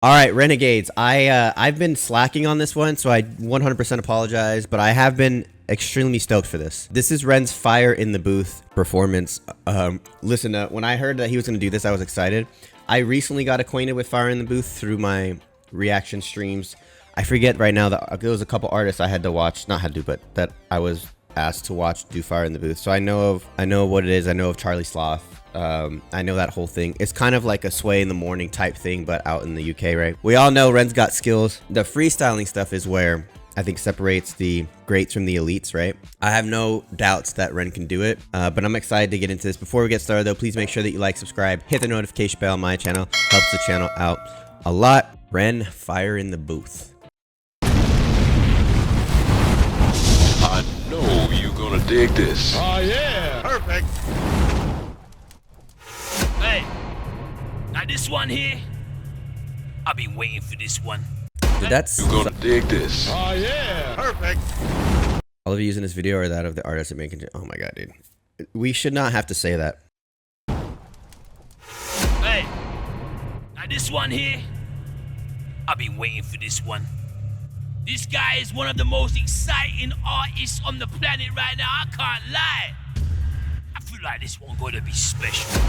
All right, Renegades. I've been slacking on this one, so I 100% apologize, but I have been extremely stoked for this. This is Ren's Fire in the Booth performance. Listen, when I heard that he was going to do this, I was excited. I recently got acquainted with Fire in the Booth through my reaction streams. I forget right now that there was a couple artists I had to watch, not had to, but that I was asked to watch do Fire in the Booth. So I know what it is. I know of Charlie Sloth. I know that whole thing. It's kind of like a Sway in the Morning type thing, but out in the UK, right? We all know Ren's got skills. The freestyling stuff is where I think separates the greats from the elites, right? I have no doubts that Ren can do it, but I'm excited to get into this. Before we get started though, please make sure that you like, subscribe, hit the notification bell on my channel. Helps the channel out a lot. Ren Fire in the Booth. I know you're gonna dig this. Oh yeah, perfect. Hey, now this one here, I've been waiting for this one. Dude, that's You're gonna dig this. Oh yeah, perfect. all of you using this video or that of the artist that making. Oh my god, dude, we should not have to say that. Hey, now this one here, I've been waiting for this one. This guy is one of the most exciting artists on the planet right now. I can't lie. I feel like this one gonna be special.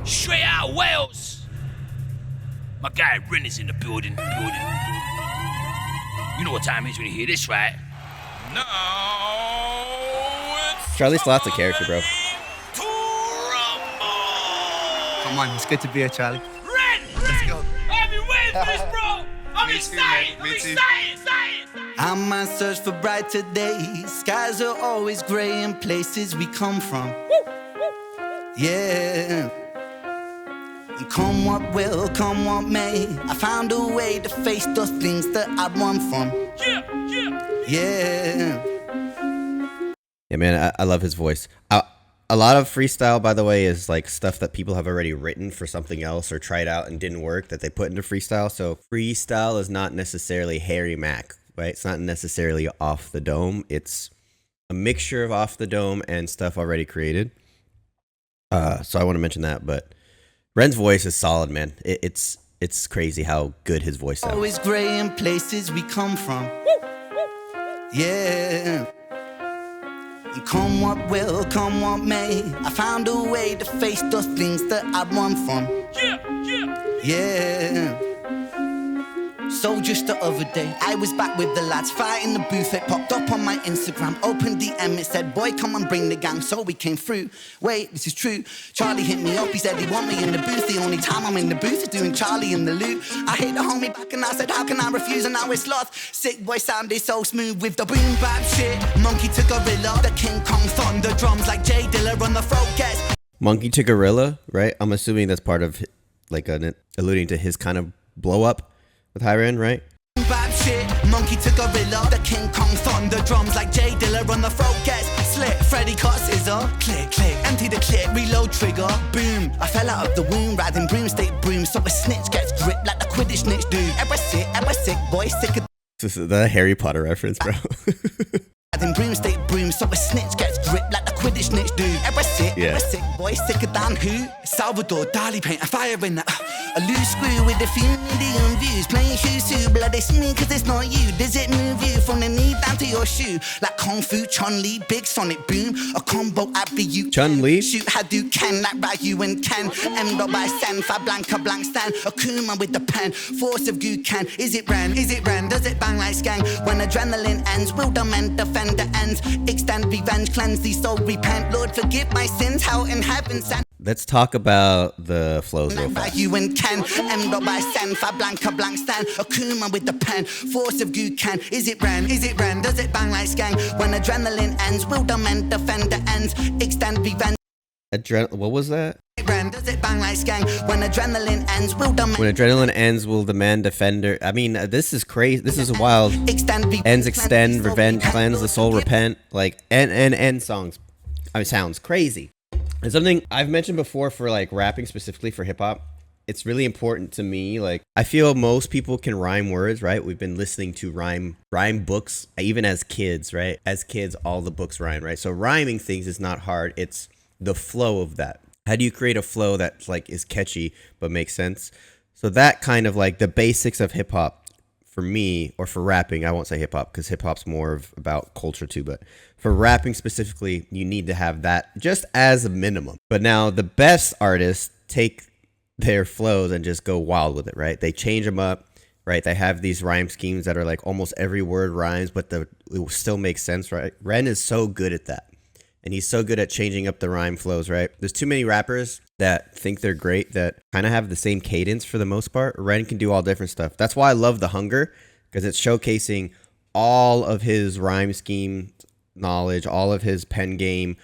Straight out of Wales. My guy Ren is in the building. You know what time it is when you hear this, right? Now it's Charlie Sloth's a character, bro. to rumble. Come on, it's good to be here, Charlie. Ren! Let's go. I've been waiting for this, bro. I'm Me too, excited. man. Me too. excited. I'm on search for brighter days. Skies are always gray in places we come from. Yeah. And come what will, come what may, I found a way to face those things that I run from. Yeah. Yeah, man, I love his voice. A lot of freestyle, by the way, is like stuff that people have already written for something else or tried out and didn't work that they put into freestyle. So freestyle is not necessarily Harry Mack, right? It's not necessarily off the dome. It's a mixture of off the dome and stuff already created. So I want to mention that, but Ren's voice is solid, man. It's crazy how good his voice sounds. Always gray in places we come from. Yeah. And come what will, come what may, I found a way to face those things that I run from. Yeah. So just the other day, I was back with the lads, fighting the booth. It popped up on my Instagram, opened DM, it said, boy, come and bring the gang. So we came through. Wait, this is true. Charlie hit me up, he said he want me in the booth. The only time I'm in the booth is doing Charlie in the loot. I hit the homie back and I said, how can I refuse? And now it's lost. Sick boy sounded so smooth with the boom bap shit. Monkey to gorilla, the King Kong thunder drums like Jay Dilla on the throat gets. Monkey to Gorilla, right? I'm assuming that's part of like alluding to his kind of blow up with Ren, right? Bad shit, monkey to gorilla, the King Kong thunder drums like Jay Dilla on the throat gets slit. Freddy cut scissor, click, click, empty the clip, reload trigger, boom. I fell out of the womb, riding broomstick broom, so a snitch gets gripped like the Quidditch snitch dude. Ever sick, boy, sick of This is the Harry Potter reference, bro. riding broomstick broom, so a snitch gets gripped like the Quidditch snitch dude. Ever sick, boy, sicker than who? Salvador Dali paint a fire in that. A loose screw with a few million views, playing shoes too bloody smooth cause it's not you. Does it move you from the knee down to your shoe? Like Kung Fu, Chun-Li, big sonic boom, a combo after you. Chun-Li? Shoot Hadouken like Ryu and Ken. M. by Sen, Fa Blanca, blank stand. Akuma with the pen, force of goo can. Is it Ren? Does it bang like Skang? When adrenaline ends, will the men defend the ends? Extend revenge, cleanse these soul, repent. Lord, forgive my sins, hell in heaven send. Let's talk about the flows real fast. You and Ken, M. by Sen, Fa Blanca, blank stand. Akuma with the pen, force of goo can. Is it Ren? Does it bang like Skang? When adrenaline ends, will the men defend the ends? Extend revenge. What was that? Ren, does it bang like Skang? When adrenaline ends, will the men... When adrenaline ends, will demand defender. I mean, this is crazy. This is wild. Ends extend, revenge, cleanse, the soul repent. Like, and songs. I mean, sounds crazy. And something I've mentioned before for like rapping specifically for hip hop, it's really important to me. Like, I feel most people can rhyme words, right? We've been listening to rhyme books, even as kids, right? As kids, all the books rhyme, right? So rhyming things is not hard. It's the flow of that. How do you create a flow that like is catchy but makes sense? So that kind of like the basics of hip hop for me, or for rapping, I won't say hip hop because hip hop's more about culture too, but for rapping specifically, you need to have that just as a minimum. But now the best artists take their flows and just go wild with it, right? They change them up, right? They have these rhyme schemes that are like almost every word rhymes, but it still makes sense, right? Ren is so good at that. And he's so good at changing up the rhyme flows, right? There's too many rappers that think they're great that kind of have the same cadence for the most part. Ren can do all different stuff. That's why I love The Hunger, because it's showcasing all of his rhyme scheme knowledge, all of his pen game,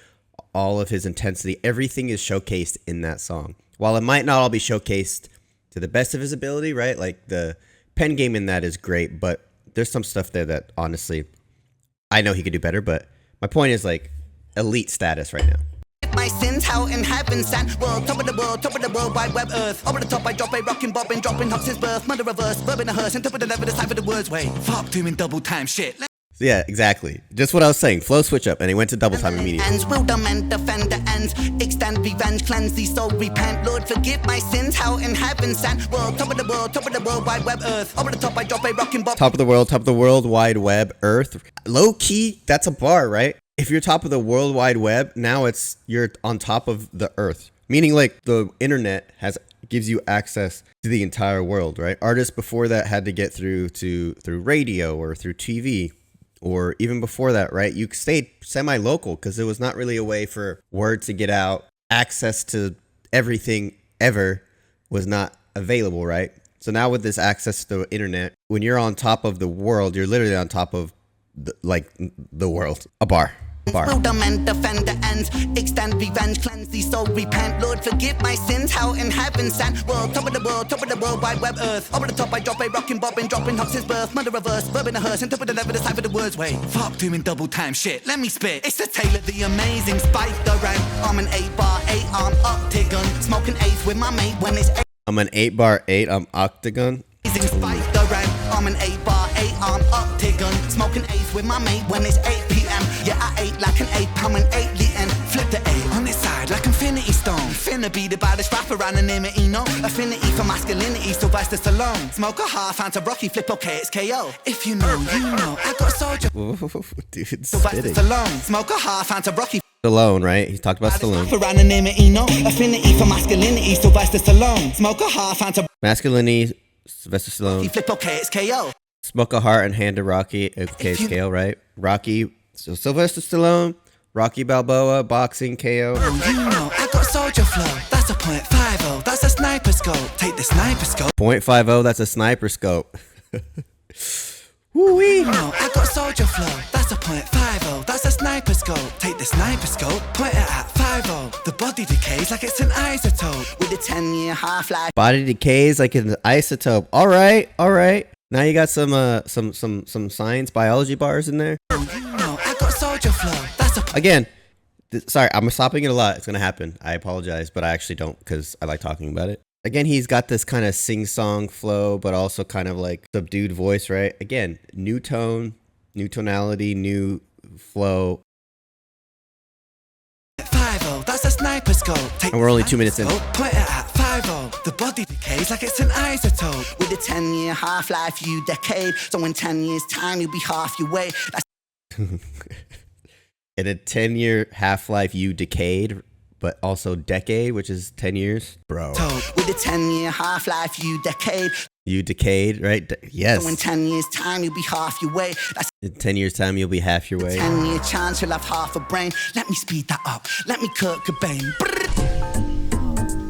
all of his intensity. Everything is showcased in that song. While it might not all be showcased to the best of his ability, right? Like the pen game in that is great, but there's some stuff there that honestly, I know he could do better, but my point is like, elite status right now. My sins, how in heaven sent world, top of the world, wide web earth. Over the top, I drop a rockin' bobbin', dropping hop since birth. Mother reverse, verb in a hearse, and top of the level, the cipher the words. Wait, fuck doing double time shit. So yeah, exactly. Just what I was saying. Flow switch up, and he went to double time immediately. Ends will amend, defend the ends, extend revenge, cleanse the soul, repent. Lord, forgive my sins, how in heaven sent world, top of the world, wide web earth. Over the top, I drop a rockin' bob. Top of the world, wide web, earth. Low key, that's a bar, right? If you're top of the World Wide Web, now you're on top of the earth. Meaning like the internet gives you access to the entire world, right? Artists before that had to get through radio or through TV, or even before that, right? You stayed semi-local because it was not really a way for word to get out. Access to everything ever was not available, right? So now with this access to the internet, when you're on top of the world, you're literally on top of the world. A bar. Will amend, defend the ends, extend revenge, cleanse the soul, repent. Lord, forgive my sins, how in heaven sent world, top of the world, wide web earth. Over the top, I drop a rockin' bobbin', dropping hop since birth. Mother reverse, verb in a hearse, and top of the level, the cipher the words. Wait, fuck doing double time shit. Let me spit. It's the tale of the amazing Spider Ren. I'm an 8-bar, 8-arm octagon, smoking eighth with my mate when it's 8. I'm an 8-bar, 8-arm octagon. Amazing Spider Ren. I'm an 8-bar, 8-arm octagon, smoking eighth with my mate when it's 8 p.m. Yeah, I ate like an 8, I'm an 8-liter. Flip the 8 on its side like Infinity Stone. Finna be the baddest rapper, anonymity, no affinity for masculinity, Sylvester Stallone. Smoke a half, answer Rocky, flip okay, it's KO. If you know, you know, I got a soldier. Dude, Sylvester spitting. Stallone. Smoke a half, answer Rocky. Stallone, right? He talked about Stallone. For anonymity, no affinity for masculinity, Sylvester Stallone. Smoke a half, answer Masculinity, Sylvester Stallone. flip okay, it's KO. Smoke a heart and hand to Rocky. Okay, scale, right? Rocky, so Sylvester Stallone, Rocky Balboa, boxing, KO. You know, I got soldier flow. That's a .50. That's a sniper scope. Take the sniper scope. .50, that's a sniper scope. Woo-wee. No, I got soldier flow. That's a .50. That's a sniper scope. Take the sniper scope, point it at 50. The body decays like it's an isotope with a 10-year half-life. Body decays like an isotope. All right. Now you got some science biology bars in there. You know, I got soldier flow. That's a Again, sorry, I'm stopping it a lot. It's gonna happen. I apologize, but I actually don't because I like talking about it. Again, he's got this kind of sing-song flow, but also kind of like subdued voice, right? Again, new tone, new tonality, new flow. 50. That's a sniper scope. Take And we're only 2 minutes in. Point it at 50. The body decays like it's an isotope with a 10-year half-life. You decade. So in 10 years' time, you'll be half your weight. That's In a 10-year half-life, you decayed, but also decade, which is 10 years. Bro. with a 10-year half-life. You decade. You decayed, right? Yes. So in 10 years' time, you'll be half your weight. That's In 10 years' time, you'll be half your way. 10-year chance, you'll have half a brain. Let me speed that up. Let me Kurt Cobain.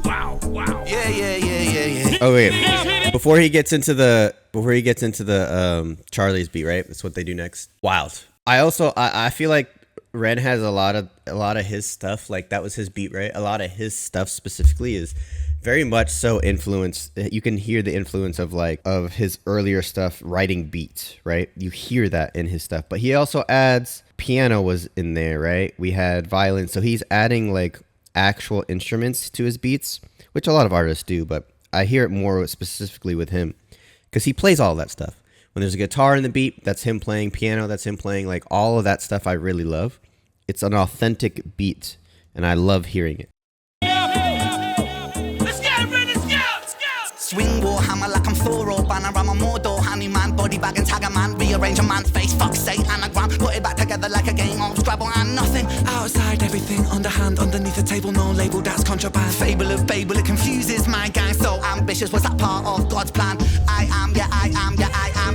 Wow. Yeah. Oh wait, before he gets into the Charlie's beat, right? That's what they do next. Wild. I feel like Ren has a lot of his stuff. Like that was his beat, right? A lot of his stuff specifically is very much so influenced. You can hear the influence of his earlier stuff writing beats, right? You hear that in his stuff. But he also adds piano was in there, right? We had violin, so he's adding like actual instruments to his beats, which a lot of artists do, but I hear it more specifically with him because he plays all that stuff. When there's a guitar in the beat, that's him playing piano, that's him playing like all of that stuff I really love. It's an authentic beat, and I love hearing it. Let's go, Ren, let's go. Swing war Thor or banner, I'm a Mordor, handyman, body bag and tag a man, rearrange a man's face, fuck sake, anagram, put it back together like a game of Scrabble and nothing. Outside everything, underhand, underneath the table, no label, that's contraband. Fable of Babel, it confuses my gang, so ambitious, was that part of God's plan? I am,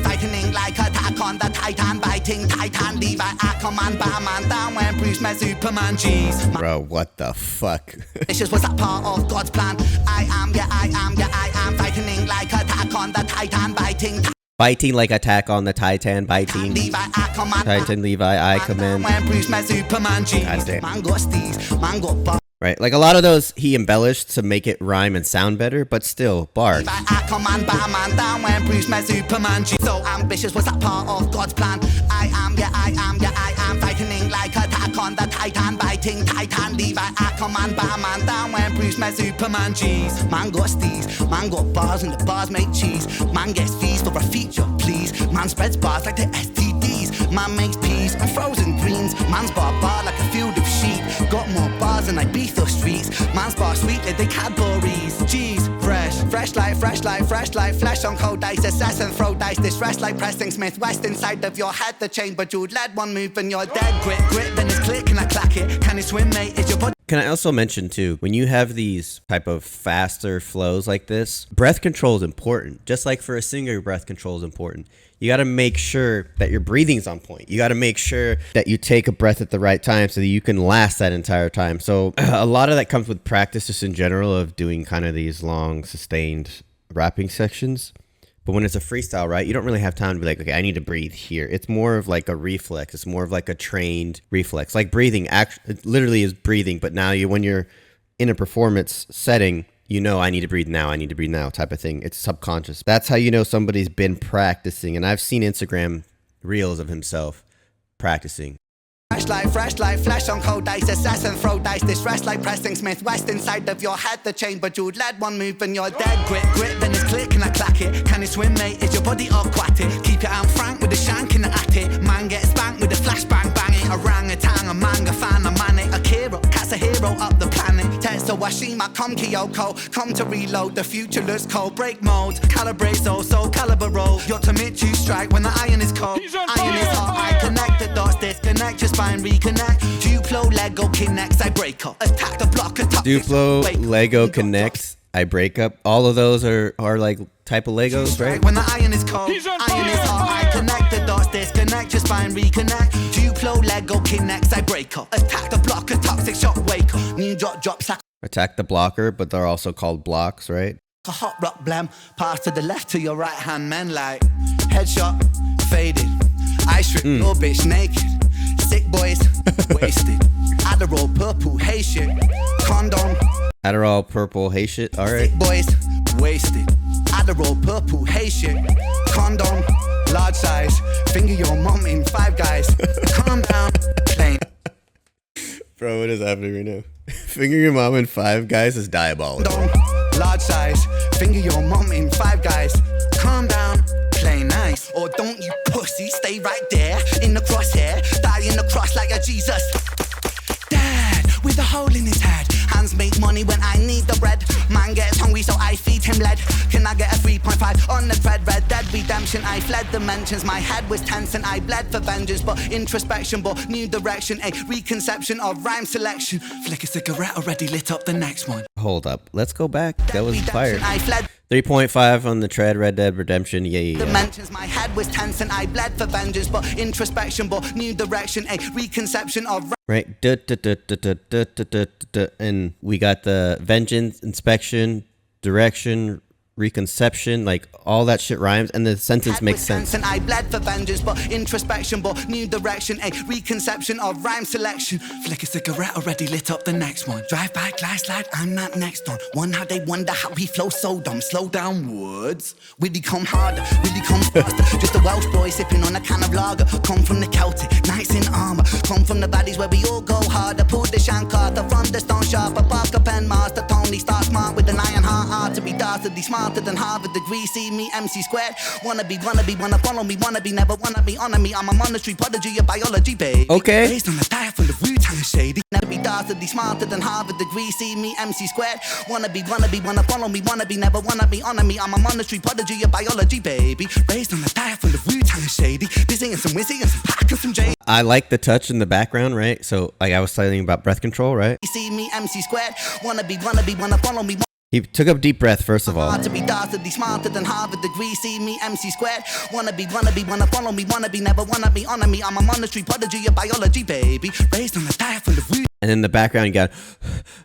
frightening like attack on the Titan, biting Titan, Levi, Aquaman, Batman, down when Bruce met Superman, jeez. Bro, what the fuck? Ambitious, was that part of God's plan? I am, frightening like attack on the Titan, Biting like attack on the Titan, biting. Levi, Aquaman, Titan, Levi, I command. when Bruce met Superman, jeez. Goddamn. Man got steez, man got bar. Right, like a lot of those he embellished to make it rhyme and sound better, but still, bars. Aquaman, Batman, down when Bruce met Superman, G. So ambitious, was that part of God's plan? I am, frightening like attack on the Titan, biting Titan, Levi, Aquaman, Batman, down when Bruce met Superman, G's. Man got steez, man got bars and the bars make cheese. Man gets fees for a feature, please. Man spreads bars like the STDs. Man makes peas and frozen greens. Man's bar like a field of sheep. Got more bars than Ibiza streets. Man's bar sweet like they Cadbury's. G's, fresh like flesh on cold dice. Assess and throw dice. This rest like pressing Smith West inside of your head. The chamber jeweled lead, one move and you're dead. Grip, then it's click and I clack it. Can you swim, mate? Is your body? Can I also mention too, when you have these type of faster flows like this, breath control is important. Just like for a singer, breath control is important. You got to make sure that your breathing's on point. You got to make sure that you take a breath at the right time so that you can last that entire time. So a lot of that comes with practice just in general of doing kind of these long sustained rapping sections. But when it's a freestyle, right, you don't really have time to be like, okay, I need to breathe here. It's more of like a reflex. It's more of like a trained reflex. Like breathing, it literally is breathing. But now when you're in a performance setting, you know, I need to breathe now type of thing. It's subconscious. That's how you know somebody's been practicing. And I've seen Instagram reels of himself practicing. Fresh like flesh on cold dice. Assess and throw dice. This rest like pressing Smith West inside of your head. The chamber jeweled lead, one move and you're dead. Grip, then it's click and I clack it. Can you swim, mate? Is your body aquatic? Keep it out frank with the shank in the attic. Man gets spanked with the flashbang banging. Orangutan, a manga fan, a manic, a Kira. Cat's a hero up the planet. Tetsuo Washima, come Kyoko. Come to reload, the future looks cold. Break modes, calibrate so caliber roll. Your Tamitsu strike when the iron is cold. Iron is hot, I connect the dots, disconnect your spine, reconnect. Duplo, Lego, connects, I break up. Attack the block, attack. Duplo, Lego, connects, I break up. All of those are like type of Legos, right? When the iron is cold, iron is hot, I connect the dots, disconnect your spine, reconnect. Duplo, Lego, connects, I break up. Attack the block, a toxic shot, wake up. New drops like Attack the blocker, but they're also called blocks, right? a hot rock blam. Pass to the left to your right hand, man, like headshot, faded. I strip your bitch naked. Sick boys, wasted. Adderall, purple, hey shit. Condom. Adderall, purple, hey shit. All right. Sick boys, wasted. Adderall, purple, hey shit. Condom, large size. Finger your mom in Five Guys. Calm down, plain. Bro, what is happening right now? Finger your mom in Five Guys is diabolical. Condom, large size. Finger your mom in Five Guys. Calm down, play nice. Or don't you pussy stay right there in the crosshair. Die in the cross like a Jesus. Dad, with a hole in his head. Hands make money when I need the bread. Man gets hungry so I feed him lead. Can I get a 3.5 on the thread? Red Dead Redemption, I fled dimensions. My head was tense and I bled for vengeance. But introspection brought new direction. A reconception of rhyme selection. Flick a cigarette, already lit up the next one. Hold up. Let's go back. That was fire. I fled 3.5 on the tread, Red Dead Redemption. Yeah. dimensions. My head was tense and I bled for vengeance. But introspection brought new direction. A reconception of Right. And we got the vengeance, inspection, direction, reconception, like all that shit rhymes and the sentence makes sense. And I bled for vengeance, but introspection brought new direction. A reconception of rhyme selection. Flick a cigarette, already lit up the next one. Drive by, glide, slide, I'm that next one. One how they wonder how we flow so dumb. Slow down words. We become harder, we become faster. Just a Welsh boy sipping on a can of lager. Come from the Celtic, knights in armor. Come from the valleys where we all go harder. Pull the shank Arthur from the stone sharp. A Barker pen master, Tony Stark smart with an iron heart. Hard to be dastardly smart. smarter than Harvard degree. See me, MC squared. Wanna be, wanna follow me, wanna be, never wanna be, honor me. I'm a monetary prodigy of biology, baby. Okay. Based on a diet full of Wu-Tang shady. Never be dastardly smarter than Harvard degree. See me, MC squared. Wanna be, wanna follow me, wanna be, never wanna be, honor me. I'm a monetary prodigy of biology, baby. Based on a diet full of Wu-Tang shady. Dizzy and some Wizzy and some Pac and some J. I like the touch in the background, right? So like I was telling you about breath control, right? See me, MC squared. Wanna be, wanna follow me. He took a deep breath first of all. Hard to be dastardly smarter than Harvard degree. See me, MC squared. Wanna be, wanna follow me, wanna be, never wanna be, honor me. I'm a monetary prodigy of biology, baby. Raised on a diet full of Wu. And in the background you got,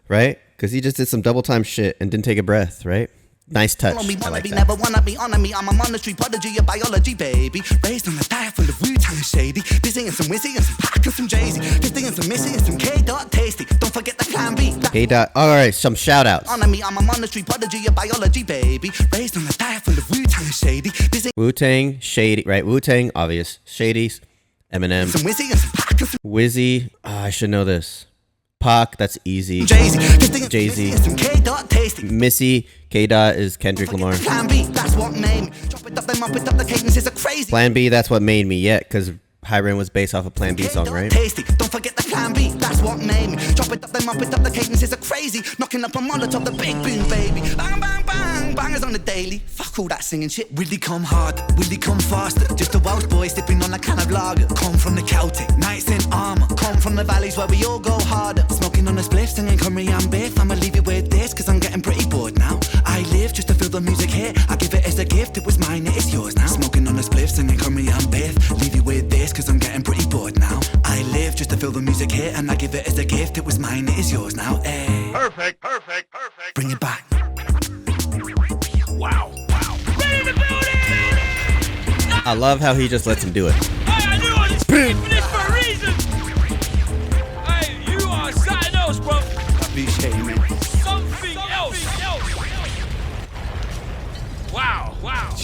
right? Because he just did some double time shit and didn't take a breath, right? Nice touch. Follow me, I wanna like be, that. never wanna be, honor me. I'm a monetary prodigy of biology, baby. Raised on a diet full of Wu-Tang shady. Dizzy and some Wizzy and some Pac and some Jay-Z. Dizzy and some Missy and some K-Dot tasty. Don't forget the Plan B. K dot. All right, some shout outs. Honor me, I'm a monetary prodigy of biology, baby. Raised on a diet full of Wu-Tang shady. Dizzy Wu-Tang, Shady, right? Wu-Tang, obvious. Shadys, Eminem, some Wizzy and some Pac and some Wizzy. Oh, I should know this. Pac, that's easy. Jay-Z. Dizzy and Jay-Z. some K-Dot tasty. Missy, K dot is Kendrick Lamar. Plan B, that's what made me. Drop it up, then up it up, the cadences are crazy. Plan B, that's what made me. Yeah, because High Ren was based off a Plan B song, right? Tasty, don't forget the Plan B, that's what made me. Drop it up, then up it up, the cadences are crazy. Knocking up a Molotov, the big boom, baby. Bang, bang, bang, bangers on the daily. Fuck all that singing shit. Will he come hard? Will he come faster? Just a Welsh boy sipping on a can of lager. Come from the Celtic, knights in armor. Come from the valleys where we all go harder. Smoking on a spliff, singing Curry and Biff. I'ma leave you with this, cause I'm getting pretty bored now. I live just to feel the music here. I give it as a gift, it was mine, it is yours now. Smoking on a spliff, singing Curry and Biff. Leave you with this, cause I'm getting pretty bored now. I live just to feel the music here, and I give it as a gift, it was mine, it is yours now. Hey. Perfect, perfect, perfect. Bring it back. Wow, wow. Ready to build it! I love how he just lets him do it. Hey, I knew I was paid for this for a reason. Hey, you are something else, bro. Appreciate you, man. Something else. Wow, wow.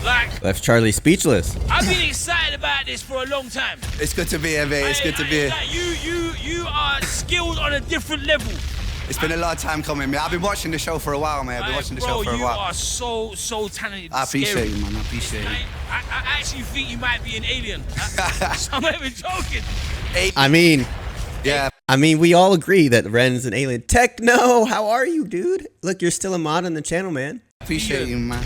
Like, Left Charlie speechless. I've been excited about this for a long time. It's good to be here, mate. It's good to be here. Like, you are skilled on a different level. It's been a long time coming, mate. I've been watching the show for a while, mate. I've been watching the show for a you while. are so talented. I appreciate scary. you, man. I appreciate Like, you. I actually think you might be an alien. I'm not even joking. I mean, Yeah. we all agree that Ren's an alien. Techno, how are you, dude? Look, you're still a mod on the channel, man. Appreciate you, man.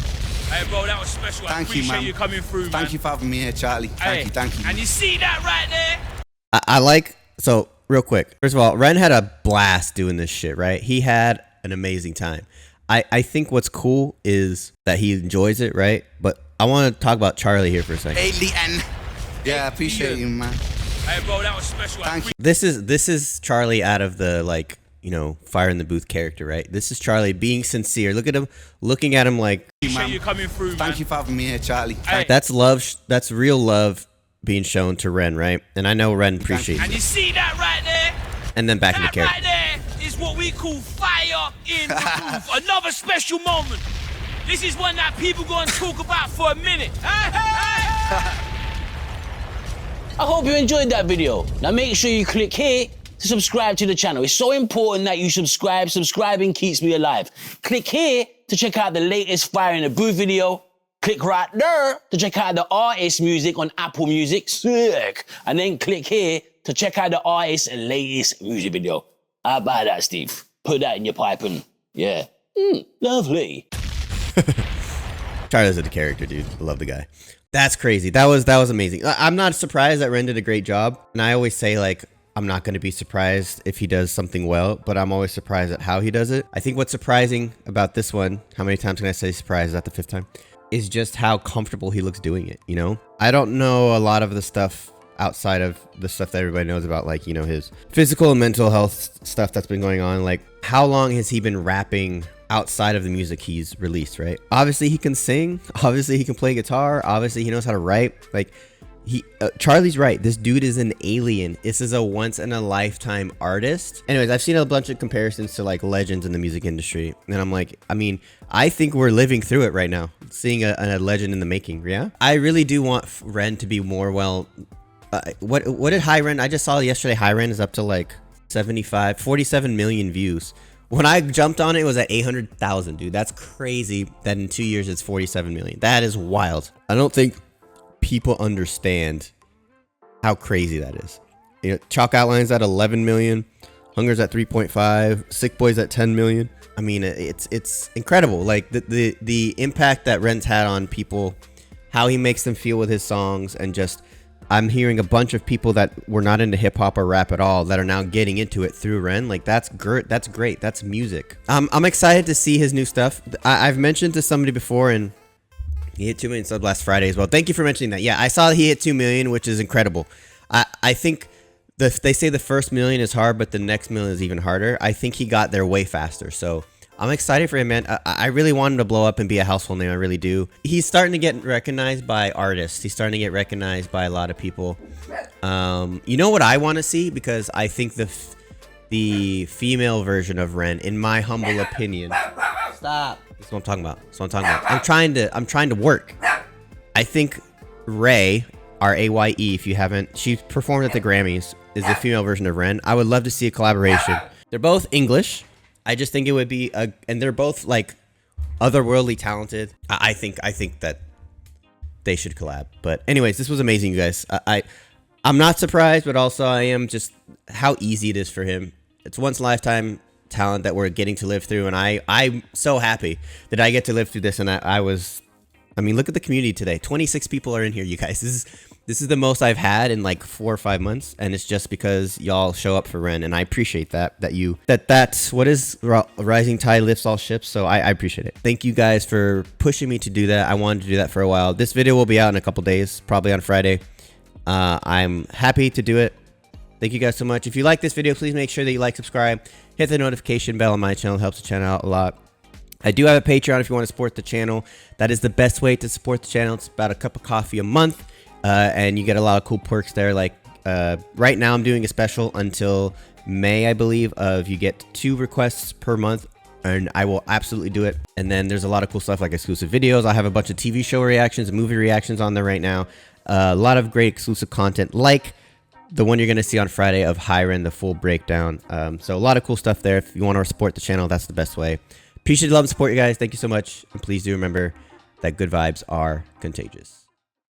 Hey, bro, that was special. I Thank you, appreciate man. you coming through, man. Thank you for having me here, Charlie. Thank you. And you see that right there? I like, so real quick. First of all, Ren had a blast doing this shit, right? He had an amazing time. I think what's cool is that he enjoys it, right? But I want to talk about Charlie here for a second. Alien. Yeah, I appreciate you, man. Hey, bro, that was special. Thank you. This is Charlie out of the, like, you know, Fire in the Booth character, right? This is Charlie being sincere. Look at him, looking at him like, Appreciate you coming through, man. Thank you for having me here, Charlie. Hey. that's love. That's real love being shown to Ren, right? And I know Ren appreciates And it. you see that right there? And then back into That character. right there is what we call fire in the booth. Another special moment. This is one that people going to talk about for a minute. I hope you enjoyed that video. Now make sure you click here to subscribe to the channel. It's so important that you subscribe. Subscribing keeps me alive. Click here to check out the latest Fire in the Booth video. Click right there to check out the artist music on Apple Music. Sick. And then click here to check out the artist's latest music video. How about that, Steve? Put that in your pipe and yeah. Lovely. Charlie's a character, dude. I love the guy. That's crazy. That was amazing. I'm not surprised that Ren did a great job. And I always say, like, I'm not going to be surprised if he does something well, but I'm always surprised at how he does it. I think what's surprising about this one, how many times can I say surprised? Is that the 5th time? Is just how comfortable he looks doing it, you know? I don't know a lot of the stuff outside of the stuff that everybody knows about, like, you know, his physical and mental health stuff that's been going on. Like, how long has he been rapping outside of the music he's released, right? Obviously he can sing, obviously he can play guitar, obviously he knows how to write. Like, Charlie's right, this dude is an alien. This is a once in a lifetime artist. Anyways, I've seen a bunch of comparisons to, like, legends in the music industry, and I'm like, I mean, I think we're living through it right now, seeing a legend in the making. Yeah, I really do want Ren to be more well. What did High Ren? I just saw yesterday High Ren is up to like 47 million views. When I jumped on it, it was at 800,000, dude. That's crazy that in 2 years it's 47 million. That is wild. I don't think people understand how crazy that is. You know, Chalk Outline's at 11 million. Hunger's at 3.5. Sick Boy's at 10 million. I mean, it's incredible. Like the impact that Ren's had on people, how he makes them feel with his songs, and just I'm hearing a bunch of people that were not into hip hop or rap at all that are now getting into it through Ren. Like that's great. That's great. That's music. I'm excited to see his new stuff. I've mentioned to somebody before, and he hit 2 million subs last Friday as well. Thank you for mentioning that. Yeah, I saw he hit 2 million, which is incredible. I think they say the first million is hard, but the next million is even harder. I think he got there way faster. So I'm excited for him, man. I really want him to blow up and be a household name. I really do. He's starting to get recognized by artists. He's starting to get recognized by a lot of people. You know what I want to see? Because I think the female version of Ren, in my humble opinion, stop. That's what I'm talking about. That's what I'm talking about. I'm trying to work. I think Ray, Raye, if you haven't, she performed at the Grammys, is the female version of Ren. I would love to see a collaboration. They're both English. I just think it would be and they're both like otherworldly talented. I think that they should collab. But anyways, this was amazing, you guys. I'm not surprised, but also I am just how easy it is for him. It's once in a lifetime talent that we're getting to live through, and I'm so happy that I get to live through this. And I mean, look at the community today. 26 people are in here, you guys. This is the most I've had in like 4 or 5 months, and it's just because y'all show up for Ren, and I appreciate that's what is rising tide lifts all ships. So I appreciate it. Thank you guys for pushing me to do that. I wanted to do that for a while. This video will be out in a couple days, probably on Friday. I'm happy to do it. Thank you guys so much. If you like this video, please make sure that you like, subscribe, hit the notification bell on my channel. It helps the channel out a lot. I do have a Patreon if you want to support the channel. That is the best way to support the channel. It's about a cup of coffee a month. And you get a lot of cool perks there. Like right now I'm doing a special until May, I believe, of you get 2 requests per month, and I will absolutely do it. And then there's a lot of cool stuff like exclusive videos. I have a bunch of TV show reactions and movie reactions on there right now. A lot of great exclusive content like the one you're going to see on Friday of Hiren, the full breakdown. So a lot of cool stuff there. If you want to support the channel, that's the best way. Appreciate the love and support, you guys. Thank you so much. And please do remember that good vibes are contagious.